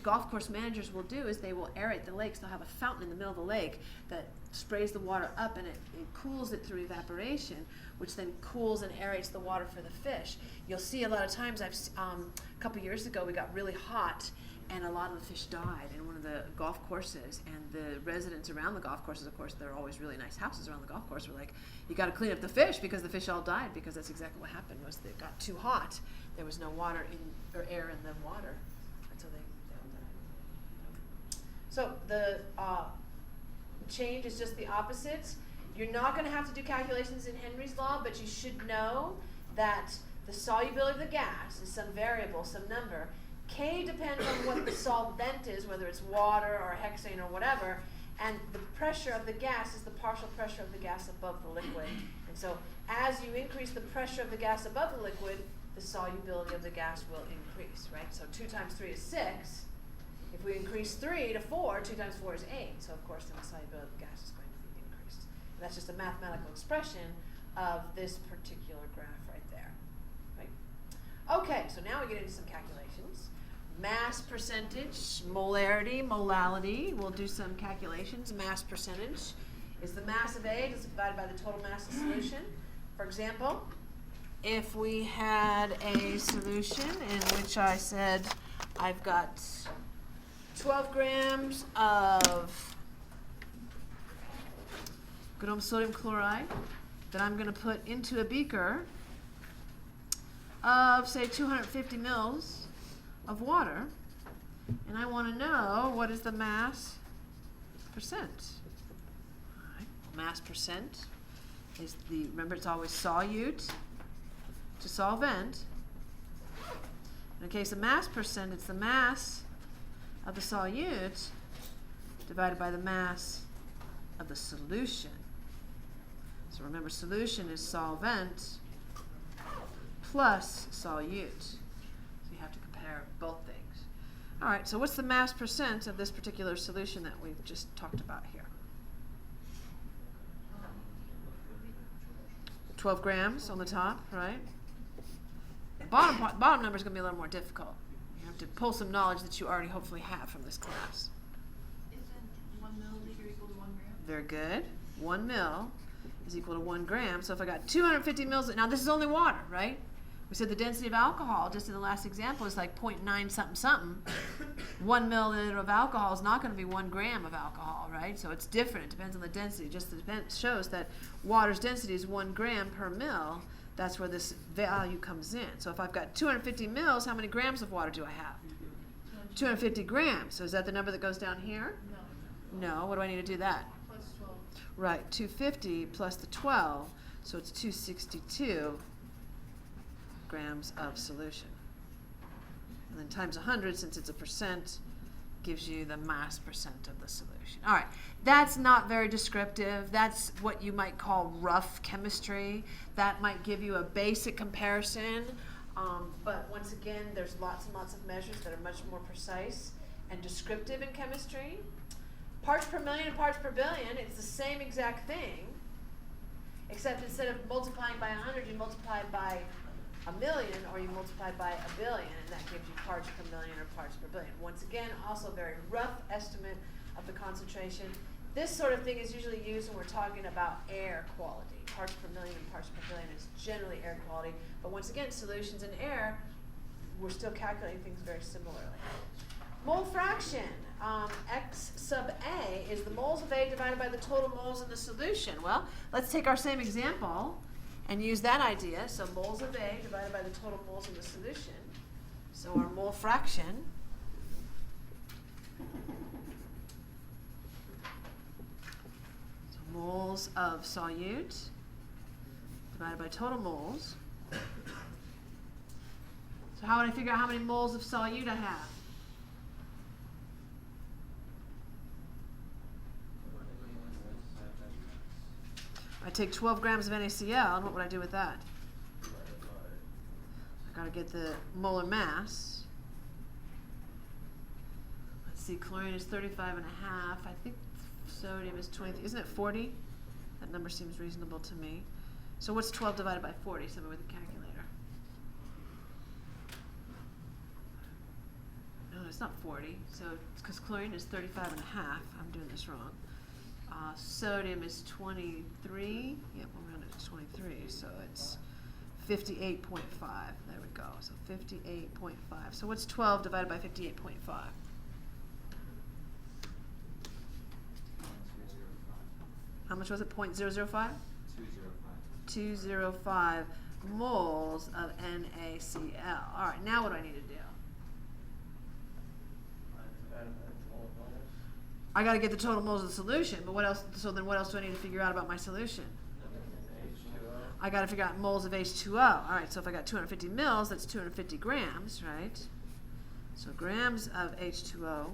Speaker 1: golf course managers will do is they will aerate the lakes. They'll have a fountain in the middle of the lake that sprays the water up, and it cools it through evaporation, which then cools and aerates the water for the fish. You'll see a lot of times, a couple years ago we got really hot, and a lot of the fish died in one of the golf courses, and the residents around the golf courses, of course, there are always really nice houses around the golf course, were like, you got to clean up the fish because the fish all died, because that's exactly what happened, was they got too hot. There was no water in, or air in the water, and so they all died. So the change is just the opposite. You're not going to have to do calculations in Henry's law, but you should know that the solubility of the gas is some variable, some number. K depends on what the solvent is, whether it's water or hexane or whatever, and the pressure of the gas is the partial pressure of the gas above the liquid. And so as you increase the pressure of the gas above the liquid, the solubility of the gas will increase, right? So 2 times 3 is 6. If we increase 3 to 4, 2 times 4 is 8. So of course then the solubility of the gas is going to be increased. And that's just a mathematical expression of this particular graph right there. Right? Okay, so now we get into some calculations. Mass percentage, molarity, molality. We'll do some calculations. Mass percentage is the mass of A divided by the total mass of solution. For example, if we had a solution in which I said I've got 12 grams of good old sodium chloride that I'm going to put into a beaker of, say, 250 mils of water, and I want to know what is the mass percent. All right. Mass percent is the, remember it's always solute to solvent. In the case of mass percent, it's the mass of the solute divided by the mass of the solution. So remember, solution is solvent plus solute. Both things. All right, so what's the mass percent of this particular solution that we've just talked about here? 12 grams on the top, right? The bottom number is going to be a little more difficult. You have to pull some knowledge that you already hopefully have from this class.
Speaker 3: Isn't 1 milliliter equal to 1 gram?
Speaker 1: Very good. 1 mil is equal to 1 gram. So if I got 250 mils, now this is only water, right? We said the density of alcohol, just in the last example, is like 0.9 something something. 1 milliliter of alcohol is not going to be 1 gram of alcohol, right? So it's different. It depends on the density. Just shows that water's density is 1 gram per mil. That's where this value comes in. So if I've got 250 mils, how many grams of water do I have? 250 grams. So is that the number that goes down here?
Speaker 3: No.
Speaker 1: No. What do I need to do that?
Speaker 3: Plus 12.
Speaker 1: Right. 250 plus the 12. So it's 262 grams of solution. And then times 100, since it's a percent, gives you the mass percent of the solution. All right, that's not very descriptive. That's what you might call rough chemistry. That might give you a basic comparison, but once again, there's lots and lots of measures that are much more precise and descriptive in chemistry. Parts per million and parts per billion, it's the same exact thing, except instead of multiplying by 100, you multiply it by a million, or you multiply by a billion, and that gives you parts per million or parts per billion. Once again, also a very rough estimate of the concentration. This sort of thing is usually used when we're talking about air quality. Parts per million and parts per billion is generally air quality, but once again, solutions in air, we're still calculating things very similarly. Mole fraction, X sub A is the moles of A divided by the total moles in the solution. Well, let's take our same example and use that idea. So moles of A divided by the total moles in the solution. So our mole fraction moles of solute divided by total moles. So how would I figure out how many moles of solute I have? I take 12 grams of NaCl, and what would I do with that? I got to get the molar mass. Let's see, chlorine is 35 and a half. I think sodium is 20. Isn't it 40? That number seems reasonable to me. So what's 12 divided by 40? Somebody with a calculator. No, it's not 40. So it's because chlorine is 35 and a half. I'm doing this wrong. Sodium is 23. Yep, we're going to 23. So it's 58.5. There we go. So 58.5. So what's 12 divided by 58.5?
Speaker 4: 205.
Speaker 1: How much was it? 0.005?
Speaker 4: 205.
Speaker 1: 205 moles of NaCl. All right, now what do I need to do? I got to get the total moles of the solution, but what else? So then what else do I need to figure out about my solution? I got to figure out moles of H2O. All right, so if I got 250 mils, that's 250 grams, right? So grams of H2O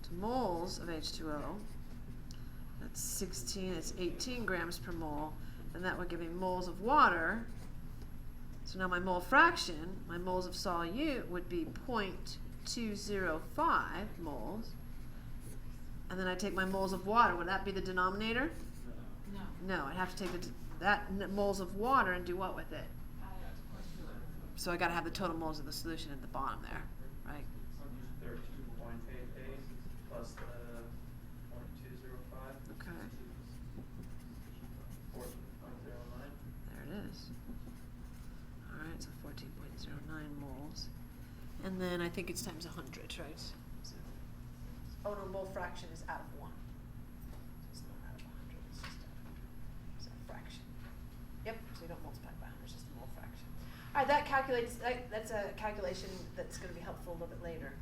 Speaker 1: to moles of H2O, that's 16, it's 18 grams per mole, and that would give me moles of water. So now my mole fraction, my moles of solute would be 0.205 moles. And then I take my moles of water. Would that be the denominator?
Speaker 3: No.
Speaker 1: No, I'd have to take moles of water and do what with it? So I got to have the total moles of the solution at the bottom there, right?
Speaker 2: 13.88 plus the 0.205.
Speaker 1: Okay.
Speaker 2: 14.09.
Speaker 1: There it is. All right, so 14.09 moles. And then I think it's times 100, right? So, oh no, mole fraction is out of 1. It's not out of 100, it's just it's a fraction. Yep, so you don't multiply by 100, it's just a mole fraction. All right, that's a calculation that's going to be helpful a little bit later.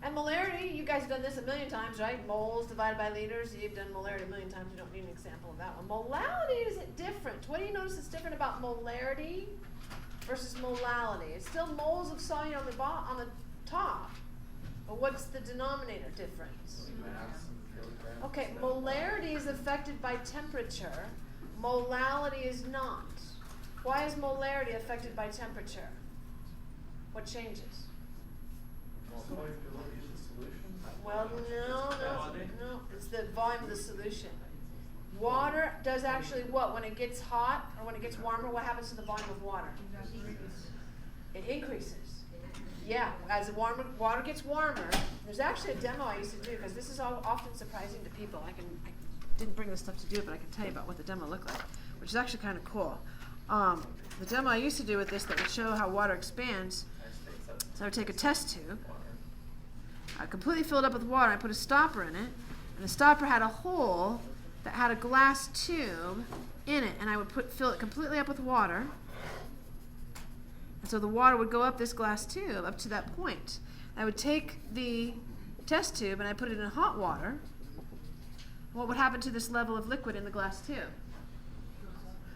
Speaker 1: And molarity, you guys have done this a million times, right? Moles divided by liters, you've done molarity a million times, you don't need an example of that one. Molality is different. What do you notice is different about molarity versus molality? It's still moles of solute on the top, but what's the denominator difference?
Speaker 2: Mass and kilograms.
Speaker 1: Okay, molarity is affected by temperature. Molality is not. Why is molarity affected by temperature? What changes? Well, no. It's the volume of the solution. Water does actually what? When it gets hot or when it gets warmer, what happens to the volume of water? It increases. Yeah, as the water gets warmer, there's actually a demo I used to do because this is often surprising to people. I didn't bring this stuff to do it, but I can tell you about what the demo looked like, which is actually kind of cool. The demo I used to do with this that would show how water expands. So I would take a test tube, I completely fill it up with water, I put a stopper in it, and the stopper had a hole that had a glass tube in it, and I would fill it completely up with water. And so the water would go up this glass tube up to that point. I would take the test tube and I put it in hot water. What would happen to this level of liquid in the glass tube?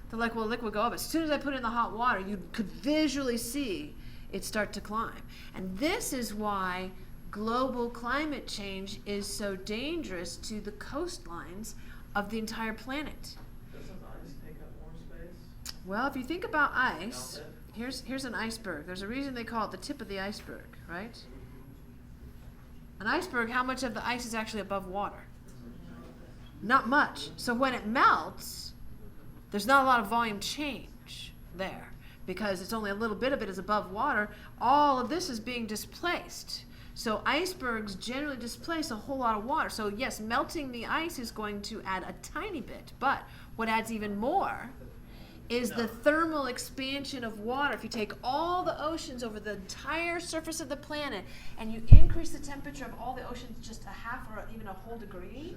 Speaker 1: The liquid would go up. As soon as I put it in the hot water, you could visually see it start to climb. And this is why global climate change is so dangerous to the coastlines of the entire planet.
Speaker 2: Doesn't ice take up more space?
Speaker 1: Well, if you think about ice, here's an iceberg. There's a reason they call it the tip of the iceberg, right? An iceberg, how much of the ice is actually above water? Not much. So when it melts, there's not a lot of volume change there because it's only a little bit of it is above water. All of this is being displaced. So icebergs generally displace a whole lot of water. So yes, melting the ice is going to add a tiny bit, but what adds even more is the thermal expansion of water. If you take all the oceans over the entire surface of the planet and you increase the temperature of all the oceans just a half or even a whole degree,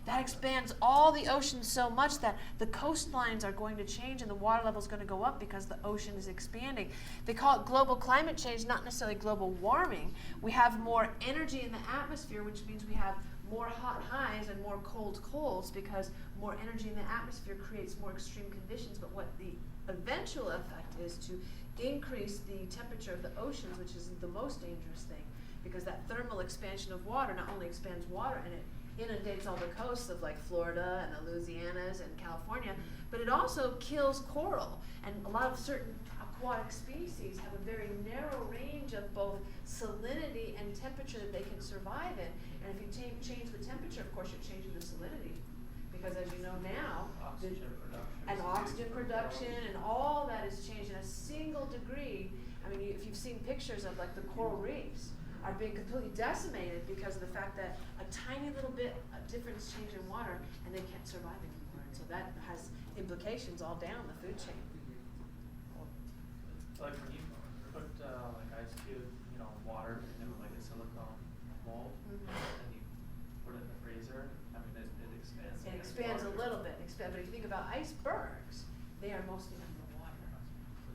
Speaker 1: that expands all the oceans so much that the coastlines are going to change and the water level is going to go up because the ocean is expanding. They call it global climate change, not necessarily global warming. We have more energy in the atmosphere, which means we have more hot highs and more cold colds because more energy in the atmosphere creates more extreme conditions. But what the eventual effect is to increase the temperature of the oceans, which is the most dangerous thing, because that thermal expansion of water not only expands water and it inundates all the coasts of like Florida and the Louisianas and California, but it also kills coral. And a lot of certain aquatic species have a very narrow range of both salinity and temperature that they can survive in. And if you change the temperature, of course, you're changing the salinity. Because as you know now, oxygen production and all that is changed in a single degree. I mean, if you've seen pictures of like the coral reefs, are being completely decimated because of the fact that a tiny little bit of difference change in water and they can't survive anymore. And so that has implications all down the food chain.
Speaker 2: Like when you put like you know, water into like a silicone mold, and you put it in the freezer, I mean, it expands.
Speaker 1: It
Speaker 2: and gets
Speaker 1: expands a
Speaker 2: larger.
Speaker 1: little bit, but if you think about icebergs, they are mostly underwater.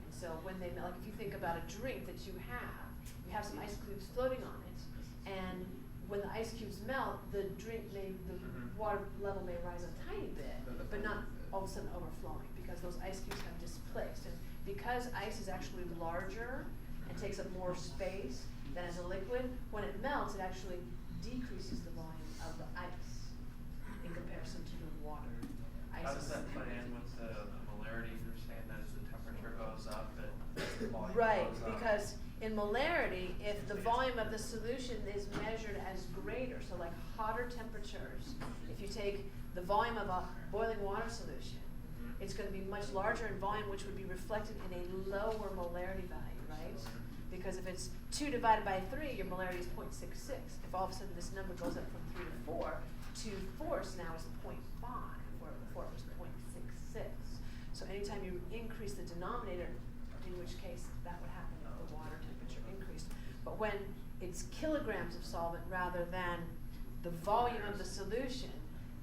Speaker 1: And so when they melt, like if you think about a drink that you have some ice cubes floating on it, and when the ice cubes melt, the water level may rise a tiny bit, but not all of a sudden overflowing, because those ice cubes have displaced. And because ice is actually larger and takes up more space than as a liquid, when it melts, it actually decreases the volume of the ice in comparison to the water.
Speaker 2: How does that play in with the molarity? You're saying that as the temperature goes up, that the volume
Speaker 1: Right,
Speaker 2: goes up.
Speaker 1: because in molarity, if the volume of the solution is measured as greater, so like hotter temperatures, if you take the volume of a boiling water solution, it's going to be much larger in volume, which would be reflected in a lower molarity value, right? Because if it's 2 divided by 3, your molarity is 0.66. If all of a sudden this number goes up from 3 to 4, 2 fourths now is 0.5, where before it was 0.66. So anytime you increase the denominator, in which case that would happen if the water temperature increased. But when it's kilograms of solvent rather than the volume of the solution,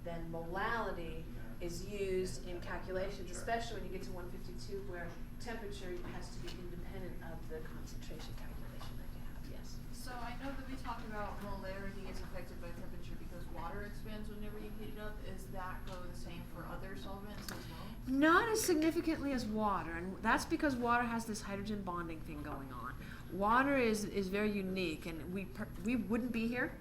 Speaker 1: then molality is used in calculations, especially when you get to 152, where temperature has to be independent of the concentration calculation that you have. Yes.
Speaker 3: So I know that we talked about molarity is affected by temperature because water expands whenever you heat it up. Is that go the same for other solvents as well?
Speaker 1: Not as significantly as water, and that's because water has this hydrogen bonding thing going on. Water is very unique, and we wouldn't be here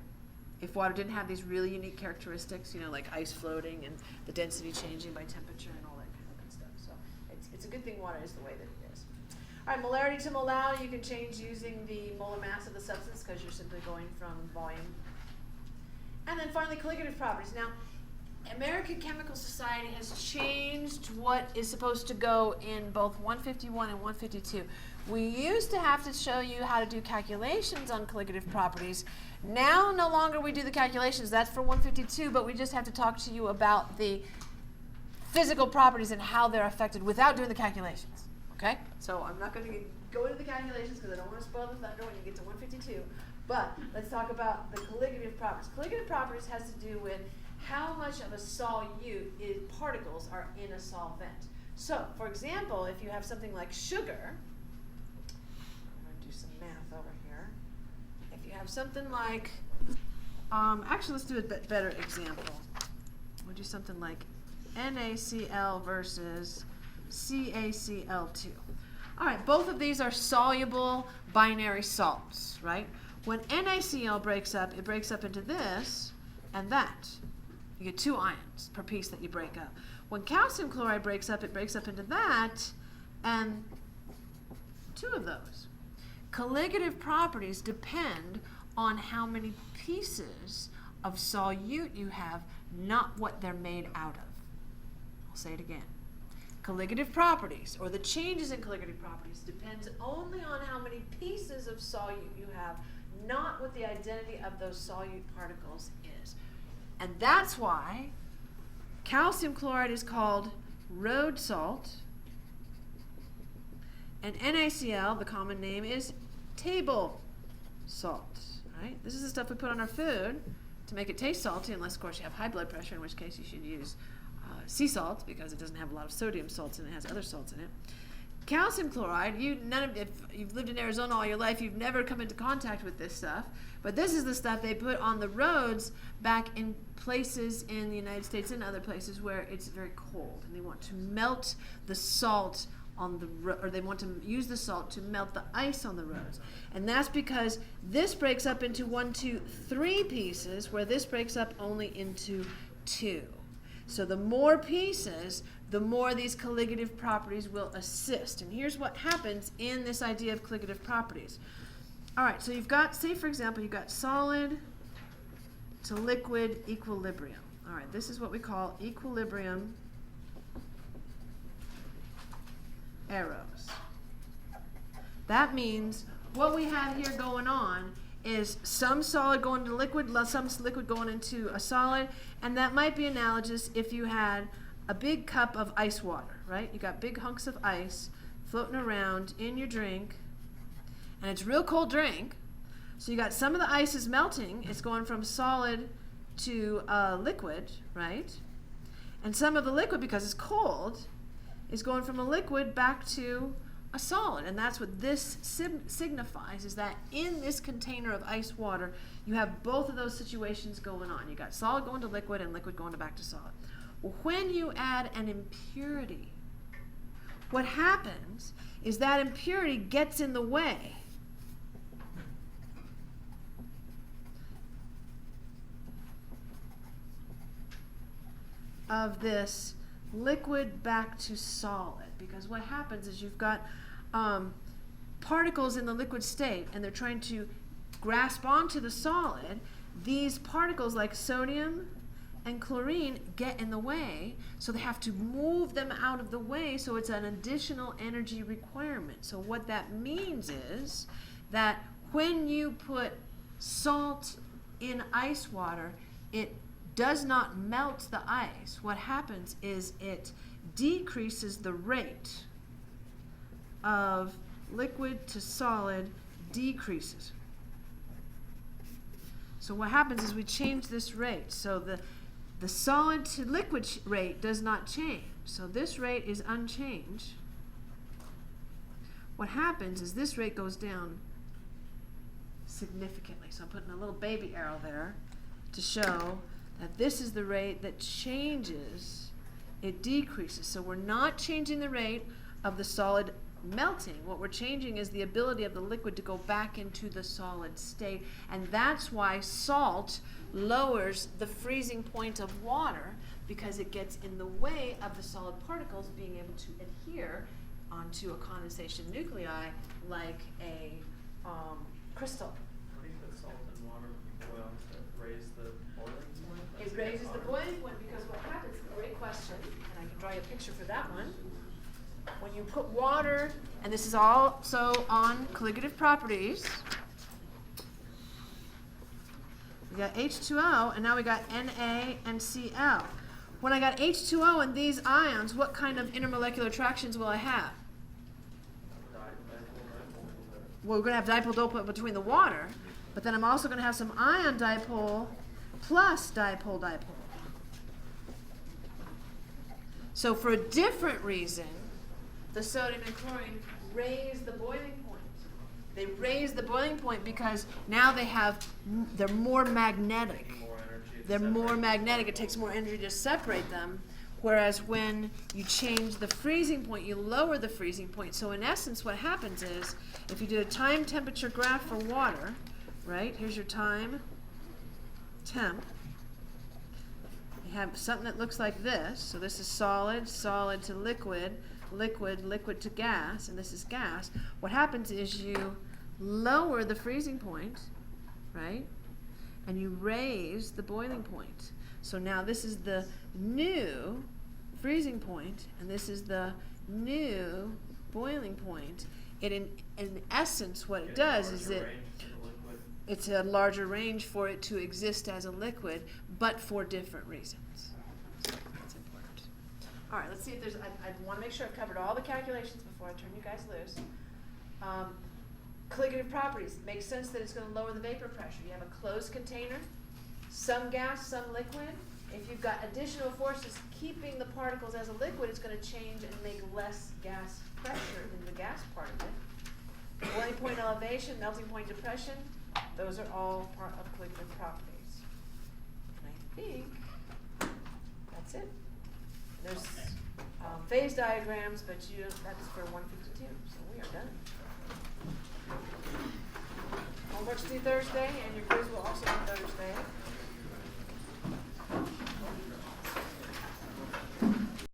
Speaker 1: if water didn't have these really unique characteristics, you know, like ice floating and the density changing by temperature and all that kind of good stuff. So it's a good thing water is the way that it is. All right, molarity to molality you can change using the molar mass of the substance, because you're simply going from volume. And then finally, colligative properties. Now, American Chemical Society has changed what is supposed to go in both 151 and 152. We used to have to show you how to do calculations on colligative properties. Now, no longer we do the calculations. That's for 152, but we just have to talk to you about the physical properties and how they're affected without doing the calculations. Okay? So I'm not going to go into the calculations because I don't want to spoil the thunder when you get to 152. But let's talk about the colligative properties. Colligative properties has to do with how much of a solute particles are in a solvent. So, for example, if you have something like sugar, I'm going to do some math over here. If you have something like, actually let's do a bit better example. We'll do something like NaCl versus CaCl2. All right, both of these are soluble binary salts, right? When NaCl breaks up, it breaks up into this and that. You get 2 ions per piece that you break up. When calcium chloride breaks up, it breaks up into that and 2 of those. Colligative properties depend on how many pieces of solute you have, not what they're made out of. I'll say it again. Colligative properties, or the changes in colligative properties, depends only on how many pieces of solute you have, not what the identity of those solute particles is. And that's why calcium chloride is called road salt, and NaCl, the common name, is table salt. Right? This is the stuff we put on our food to make it taste salty, unless, of course, you have high blood pressure, in which case you should use sea salt, because it doesn't have a lot of sodium salts and it has other salts in it. Calcium chloride, if you've lived in Arizona all your life, you've never come into contact with this stuff, but this is the stuff they put on the roads back in places in the United States and other places where it's very cold, and they want to melt the salt on the or they want to use the salt to melt the ice on the roads. And that's because this breaks up into 1, 2, 3 pieces, where this breaks up only into 2. So the more pieces, the more these colligative properties will assist. And here's what happens in this idea of colligative properties. All right, so you've got, say for example, you've got solid to liquid equilibrium. All right, this is what we call equilibrium arrows. That means what we have here going on is some solid going to liquid, some liquid going into a solid, and that might be analogous if you had a big cup of ice water, right? You got big hunks of ice floating around in your drink, and it's real cold drink. So you got some of the ice is melting. It's going from solid to liquid, right? And some of the liquid, because it's cold, is going from a liquid back to a solid. And that's what this signifies, is that in this container of ice water, you have both of those situations going on. You got solid going to liquid and liquid going back to solid. Well, when you add an impurity, what happens is that impurity gets in the way of this liquid back to solid, because what happens is you've got particles in the liquid state and they're trying to grasp onto the solid. These particles, like sodium and chlorine, get in the way, so they have to move them out of the way, so it's an additional energy requirement. So what that means is that when you put salt in ice water, it does not melt the ice. What happens is it decreases the rate of liquid to solid, decreases. So what happens is we change this rate. So the solid to liquid rate does not change. So this rate is unchanged. What happens is this rate goes down significantly. So I'm putting a little baby arrow there to show that this is the rate that changes, it decreases. So we're not changing the rate of the solid melting. What we're changing is the ability of the liquid to go back into the solid state. And that's why salt lowers the freezing point of water, because it gets in the way of the solid particles being able to adhere onto a condensation nuclei like a crystal.
Speaker 2: What do you put salt in water when you boil to raise the boiling point?
Speaker 1: It raises the boiling point because what happens, great question, and I can draw you a picture for that one. When you put water, and this is also on colligative properties, we got H2O, and now we got Na and Cl. When I got H2O and these ions, what kind of intermolecular attractions will I have? Well, we're going to have dipole-dipole between the water, but then I'm also going to have some ion dipole plus dipole-dipole. So for a different reason, the sodium and chlorine raise the boiling point. They raise the boiling point because now they're more magnetic. They're more magnetic. It takes more energy to separate them. Whereas when you change the freezing point, you lower the freezing point. So in essence, what happens is, if you did a time temperature graph for water, right? Here's your time, temp. You have something that looks like this. So this is solid, solid to liquid, liquid, liquid to gas, and this is gas. What happens is you lower the freezing point, right? And you raise the boiling point. So now this is the new freezing point, and this is the new boiling point. It in essence, what it does is it's a larger range for it to exist as a liquid, but for different reasons. So that's important. All right, let's see if there's, I want to make sure I've covered all the calculations before I turn you guys loose. Colligative properties. Makes sense that it's going to lower the vapor pressure. You have a closed container, some gas, some liquid. If you've got additional forces keeping the particles as a liquid, it's going to change and make less gas pressure in the gas part of it. Boiling point elevation, melting point depression, those are all part of colligative properties. And I think that's it. There's phase diagrams, but that's for 152, so we are done. Homework's due Thursday, and your quiz will also be Thursday.